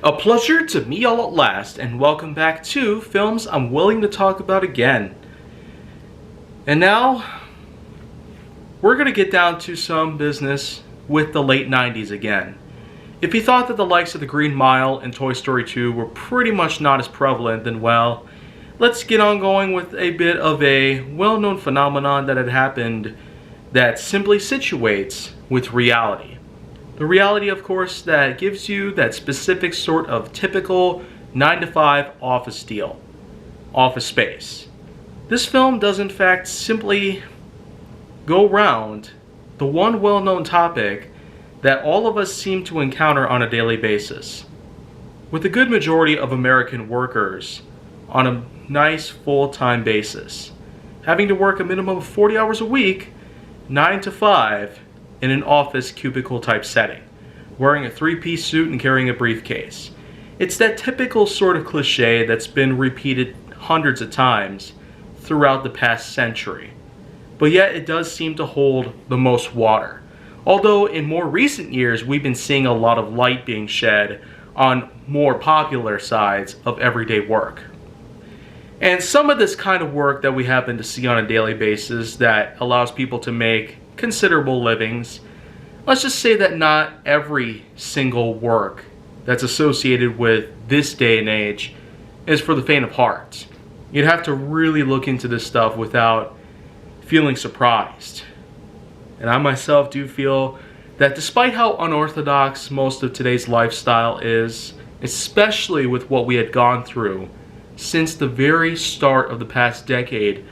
A pleasure to meet y'all at last, and welcome back to Films I'm Willing to Talk About Again. And now, we're going to get down to some business with the late 90s again. If you thought that the likes of The Green Mile and Toy Story 2 were pretty much not as prevalent, then well, let's get on going with a bit of a well-known phenomenon that had happened that simply situates with reality. The reality, of course, that gives you that specific sort of typical 9-to-5 office deal, office space. This film does in fact simply go round the one well-known topic that all of us seem to encounter on a daily basis. With a good majority of American workers on a nice full-time basis, having to work a minimum of 40 hours a week, 9 to 5, in an office cubicle type setting, wearing a three-piece suit and carrying a briefcase. It's that typical sort of cliche that's been repeated hundreds of times throughout the past century, but yet it does seem to hold the most water. Although in more recent years we've been seeing a lot of light being shed on more popular sides of everyday work. And some of this kind of work that we happen to see on a daily basis that allows people to make considerable livings, let's just say that not every single work that's associated with this day and age is for the faint of heart. You'd have to really look into this stuff without feeling surprised. And I myself do feel that despite how unorthodox most of today's lifestyle is, especially with what we had gone through since the very start of the past decade,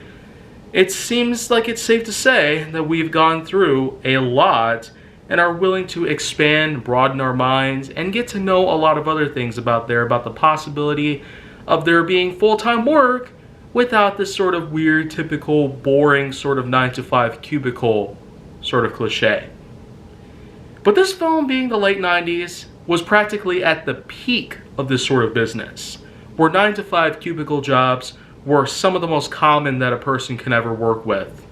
it seems like it's safe to say that we've gone through a lot and are willing to expand, broaden our minds, and get to know a lot of other things about the possibility of there being full-time work without this sort of weird, typical, boring sort of 9-to-5 cubicle sort of cliche. But this film, being the late 90s, was practically at the peak of this sort of business, where 9-to-5 cubicle jobs were some of the most common that a person can ever work with.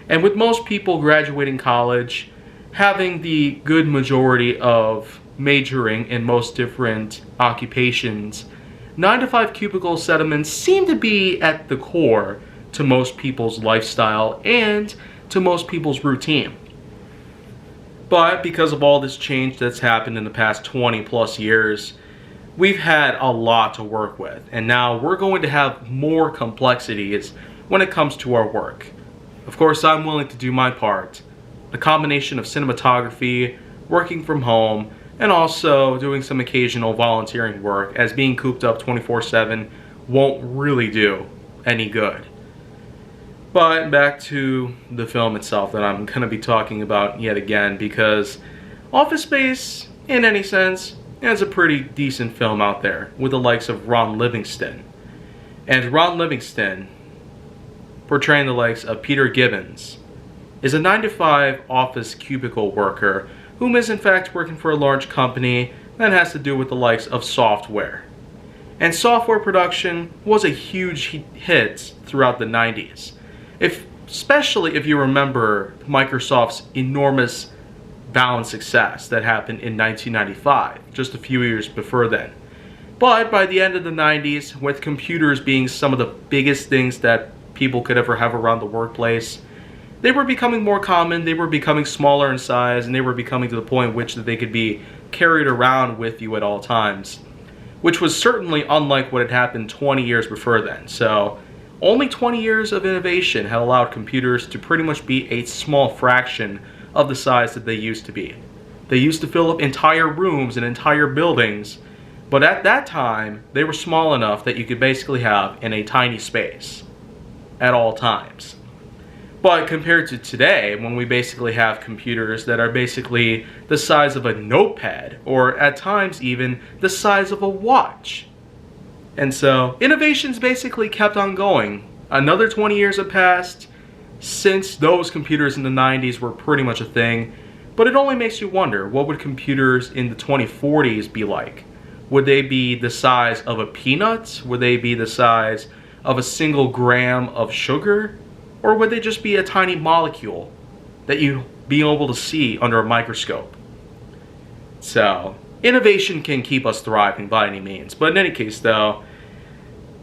And with most people graduating college, having the good majority of majoring in most different occupations, 9-to-5 cubicle settlements seem to be at the core to most people's lifestyle and to most people's routine. But because of all this change that's happened in the past 20 plus years, we've had a lot to work with, and now we're going to have more complexities when it comes to our work. Of course, I'm willing to do my part. The combination of cinematography, working from home, and also doing some occasional volunteering work, as being cooped up 24/7 won't really do any good. But back to the film itself that I'm going to be talking about yet again, because Office Space, in any sense, it's a pretty decent film out there with the likes of Ron Livingston. And Ron Livingston, portraying the likes of Peter Gibbons, is a 9-to-5 office cubicle worker whom is in fact working for a large company that has to do with the likes of software. And software production was a huge hit throughout the 90s. Especially if you remember Microsoft's enormous bound success that happened in 1995, just a few years before then. But by the end of the 90s, with computers being some of the biggest things that people could ever have around the workplace, they were becoming more common, they were becoming smaller in size, and they were becoming to the point in which that they could be carried around with you at all times, which was certainly unlike what had happened 20 years before then. So only 20 years of innovation had allowed computers to pretty much be a small fraction of the size that they used to be. They used to fill up entire rooms and entire buildings, but at that time they were small enough that you could basically have in a tiny space at all times. But compared to today, when we basically have computers that are basically the size of a notepad, or at times even the size of a watch. And so innovations basically kept on going. Another 20 years have passed since those computers in the 90s were pretty much a thing, but it only makes you wonder, what would computers in the 2040s be like? Would they be the size of a peanut? Would they be the size of a single gram of sugar? Or would they just be a tiny molecule that you'd be able to see under a microscope? So innovation can keep us thriving by any means. But in any case, though,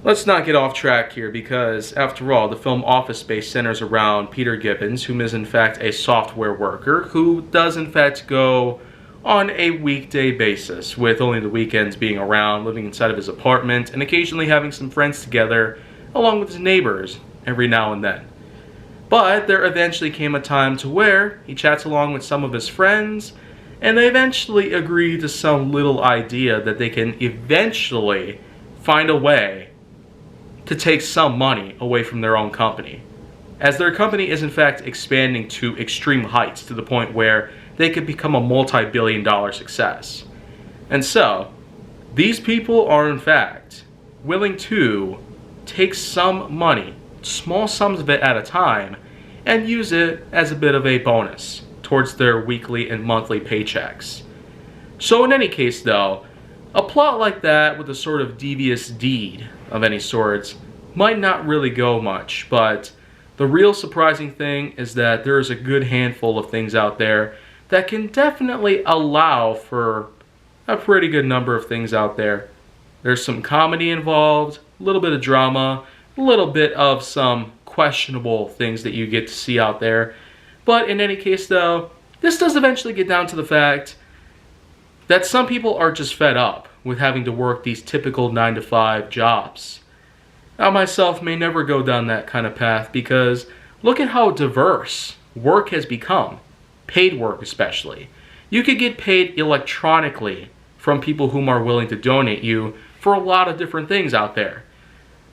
let's not get off track here, because after all, the film Office Space centers around Peter Gibbons, whom is in fact a software worker who does in fact go on a weekday basis, with only the weekends being around, living inside of his apartment, and occasionally having some friends together, along with his neighbors, every now and then. But there eventually came a time to where he chats along with some of his friends, and they eventually agree to some little idea that they can eventually find a way to take some money away from their own company, as their company is in fact expanding to extreme heights, to the point where they could become a multi-billion-dollar success. And so, these people are in fact willing to take some money, small sums of it at a time, and use it as a bit of a bonus towards their weekly and monthly paychecks. So in any case though, a plot like that with a sort of devious deed of any sorts might not really go much, but the real surprising thing is that there is a good handful of things out there that can definitely allow for a pretty good number of things out there. There's some comedy involved, a little bit of drama, a little bit of some questionable things that you get to see out there. But in any case though, this does eventually get down to the fact that some people are just fed up with having to work these typical 9-to-5 jobs. I myself may never go down that kind of path, because look at how diverse work has become, paid work especially. You could get paid electronically from people whom are willing to donate you for a lot of different things out there.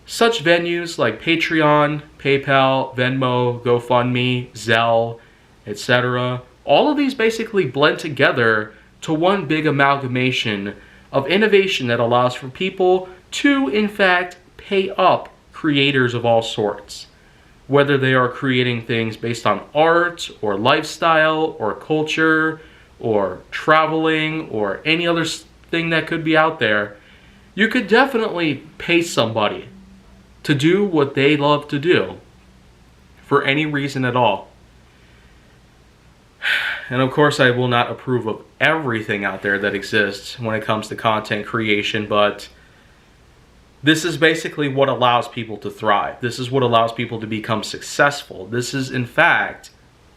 Such venues like Patreon, PayPal, Venmo, GoFundMe, Zelle, etc. All of these basically blend together to one big amalgamation of innovation that allows for people to, in fact, pay up creators of all sorts. Whether they are creating things based on art, or lifestyle, or culture, or traveling, or any other thing that could be out there, you could definitely pay somebody to do what they love to do for any reason at all. And of course, I will not approve of everything out there that exists when it comes to content creation, but this is basically what allows people to thrive. This is what allows people to become successful. This is, in fact,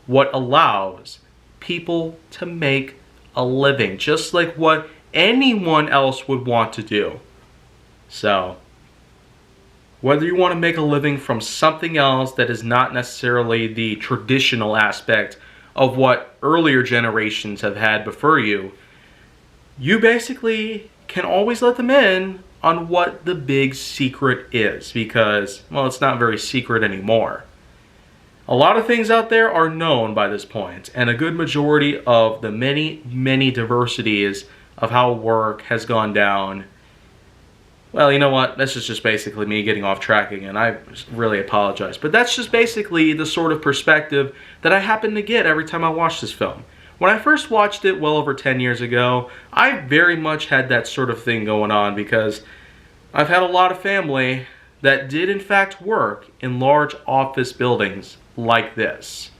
what allows people to make a living, just like what anyone else would want to do. So, whether you want to make a living from something else that is not necessarily the traditional aspect of what earlier generations have had before you, you basically can always let them in on what the big secret is, because, well, it's not very secret anymore. A lot of things out there are known by this point, and a good majority of the many diversities of how work has gone down. Well, you know what? This is just basically me getting off track again. I really apologize. But that's just basically the sort of perspective that I happen to get every time I watch this film. When I first watched it well over 10 years ago, I very much had that sort of thing going on, because I've had a lot of family that did in fact work in large office buildings like this,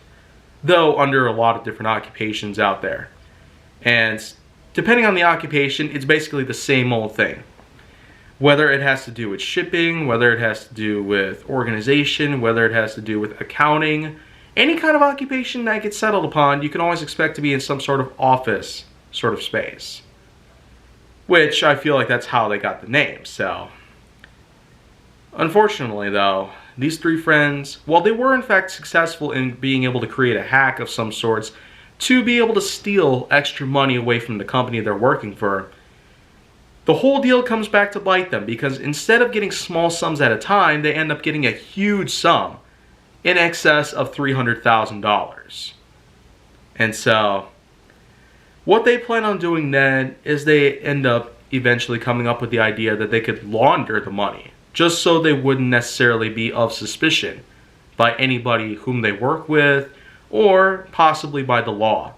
though under a lot of different occupations out there. And depending on the occupation, it's basically the same old thing. Whether it has to do with shipping, whether it has to do with organization, whether it has to do with accounting, any kind of occupation that gets settled upon, you can always expect to be in some sort of office sort of space. Which I feel like that's how they got the name, so. Unfortunately though, these three friends, while they were in fact successful in being able to create a hack of some sorts to be able to steal extra money away from the company they're working for, the whole deal comes back to bite them, because instead of getting small sums at a time, they end up getting a huge sum in excess of $300,000. And so, what they plan on doing then is they end up eventually coming up with the idea that they could launder the money, just so they wouldn't necessarily be of suspicion by anybody whom they work with, or possibly by the law.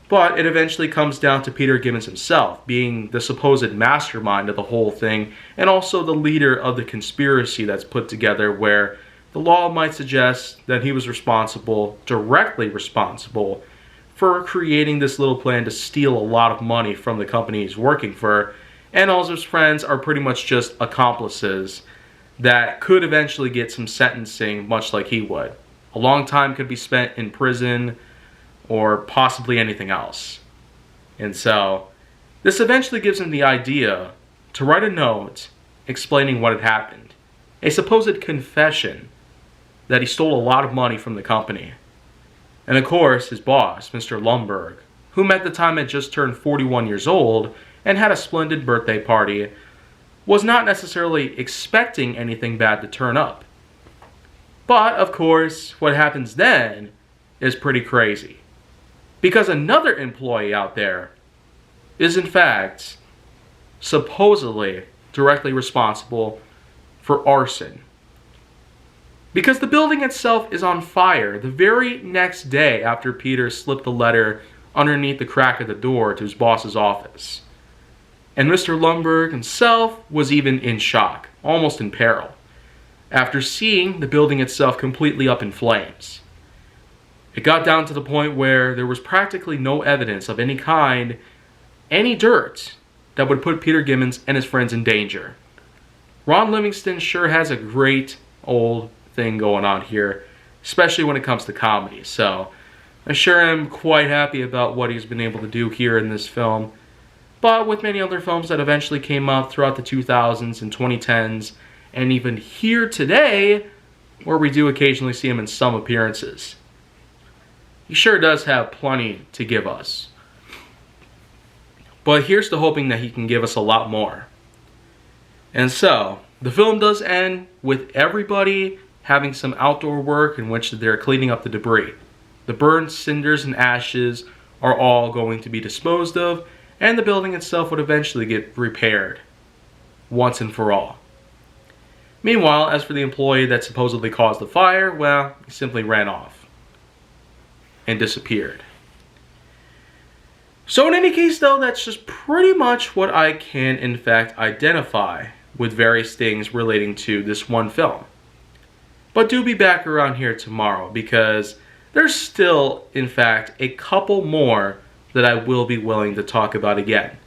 But it eventually comes down to Peter Gibbons himself being the supposed mastermind of the whole thing, and also the leader of the conspiracy that's put together, where the law might suggest that he was responsible, directly responsible, for creating this little plan to steal a lot of money from the company he's working for, and all of his friends are pretty much just accomplices that could eventually get some sentencing, much like he would. A long time could be spent in prison or possibly anything else. And so this eventually gives him the idea to write a note explaining what had happened, a supposed confession that he stole a lot of money from the company. And of course, his boss, Mr. Lumbergh, whom at the time had just turned 41 years old and had a splendid birthday party, was not necessarily expecting anything bad to turn up. But, of course, what happens then is pretty crazy. Because another employee out there is, in fact, supposedly directly responsible for arson. Because the building itself is on fire the very next day after Peter slipped the letter underneath the crack of the door to his boss's office. And Mr. Lumbergh himself was even in shock, almost in peril, after seeing the building itself completely up in flames. It got down to the point where there was practically no evidence of any kind, any dirt, that would put Peter Gibbons and his friends in danger. Ron Livingston sure has a great old thing going on here, especially when it comes to comedy. So I sure am quite happy about what he's been able to do here in this film. But with many other films that eventually came out throughout the 2000s and 2010s, and even here today, where we do occasionally see him in some appearances, he sure does have plenty to give us. But here's to hoping that he can give us a lot more. And so, the film does end with everybody having some outdoor work in which they're cleaning up the debris. The burned cinders and ashes are all going to be disposed of, and the building itself would eventually get repaired once and for all. Meanwhile, as for the employee that supposedly caused the fire, well, he simply ran off and disappeared. So in any case though, that's just pretty much what I can in fact identify with various things relating to this one film. But do be back around here tomorrow, because there's still in fact a couple more that I will be willing to talk about again.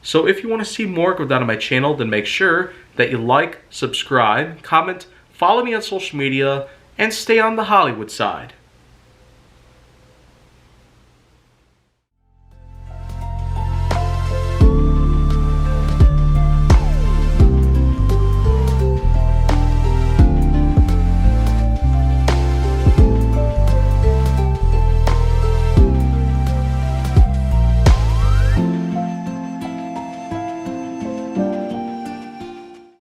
So if you want to see more, go down to my channel, then make sure that you like, subscribe, comment, follow me on social media, and stay on the Hollywood side.